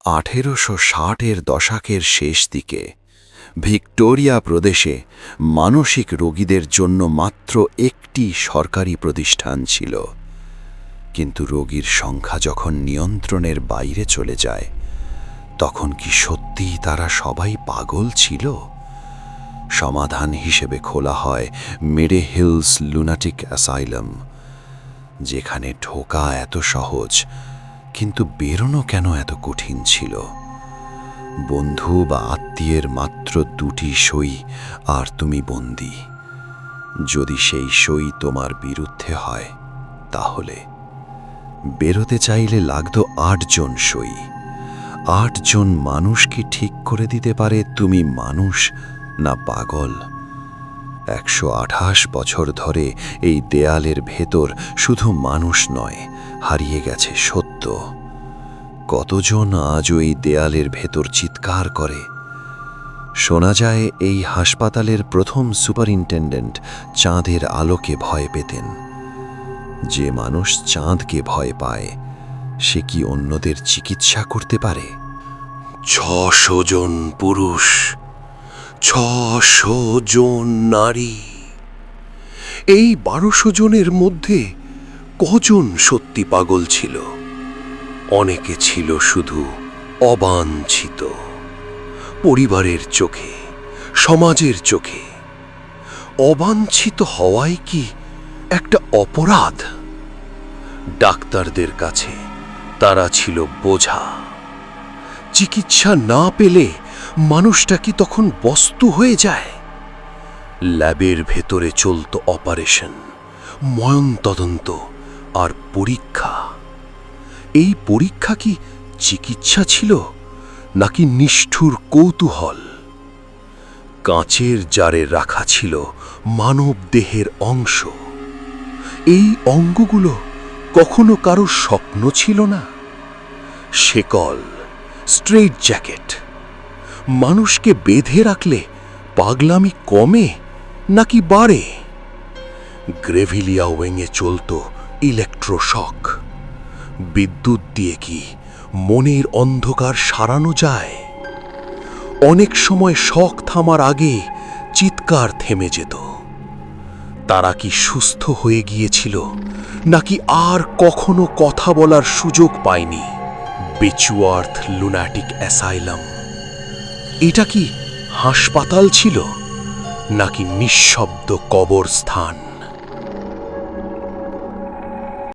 1860-এর দশকের শেষ দিকে ভিক্টোরিয়া প্রদেশে মানসিক রোগীদের জন্য মাত্র একটি সরকারি প্রতিষ্ঠান ছিল। কিন্তু রোগীর সংখ্যা যখন নিয়ন্ত্রণের বাইরে চলে যায়, তখন কি সত্যিই তারা সবাই পাগল ছিল? সমাধান হিসেবে খোলা হয় মেডে হিলস লুনাটিক অ্যাসাইলাম, যেখানে ঢোকা এত সহজ কিন্তু বেরোনো কেন এত কঠিন ছিল। বন্ধু বা আত্মীয়ের মাত্র 2টি সই আর তুমি বন্দী। যদি সেই সই তোমার বিরুদ্ধে হয়, তাহলে বেরোতে চাইলে লাগতো 8 জন সই। 8 জন মানুষ কি ঠিক করে দিতে পারে তুমি মানুষ না পাগল? 128 বছর ধরে এই দেয়ালের ভেতর শুধু মানুষ নয়, হারিয়ে গেছে সত্য। কতজন আজও এই দেয়ালের ভেতর চিৎকার করে? শোনা যায় এই হাসপাতালের প্রথম সুপারিনটেন্ডেন্ট চাঁদের আলোকে ভয় পেতেন। যে মানুষ চাঁদকে ভয় পায়, সে কি অন্যদের চিকিৎসা করতে পারে? 600 জন পুরুষ, 600 জন নারী। এই 1200 জনের মধ্যে কজন সত্যি পাগল ছিল? অনেকে ছিল শুধু অবাঞ্ছিত। পরিবারের চোখে, সমাজের চোখে অবাঞ্ছিত হওয়াই কি একটা অপরাধ? ডাক্তারদের কাছে তারা ছিল বোঝা। চিকিৎসা না পেলে মানুষটা কি তখন বস্তু হয়ে যায়? ল্যাবের ভেতরে চলতো অপারেশন, ময়নতদন্ত আর পরীক্ষা। এই পরীক্ষা কি চিকিৎসা ছিল নাকি নিষ্ঠুর কৌতূহল? কাঁচের জারে রাখা ছিল মানব দেহের অংশ। এই অঙ্গগুলো কখনো কারো স্বপ্ন ছিল না? শেকল, স্ট্রেইট জ্যাকেট। মানুষকে বেঁধে রাখলে পাগলামি কমে নাকি বাড়ে? গ্রেভিলিয়া ওয়েঙে চলত ইলেকট্রোশক। বিদ্যুৎ দিয়ে কি মনের অন্ধকার সারানো যায়? অনেক সময় শক থামার আগে চিৎকার থেমে যেত। তারা কি সুস্থ হয়ে গিয়েছিল নাকি আর কখনো কথা বলার সুযোগ পায়নি? বেচুয়ার্থ লুনাটিক অ্যাসাইলাম, এটা কি হাসপাতাল ছিল নাকি নিঃশব্দ কবরস্থান?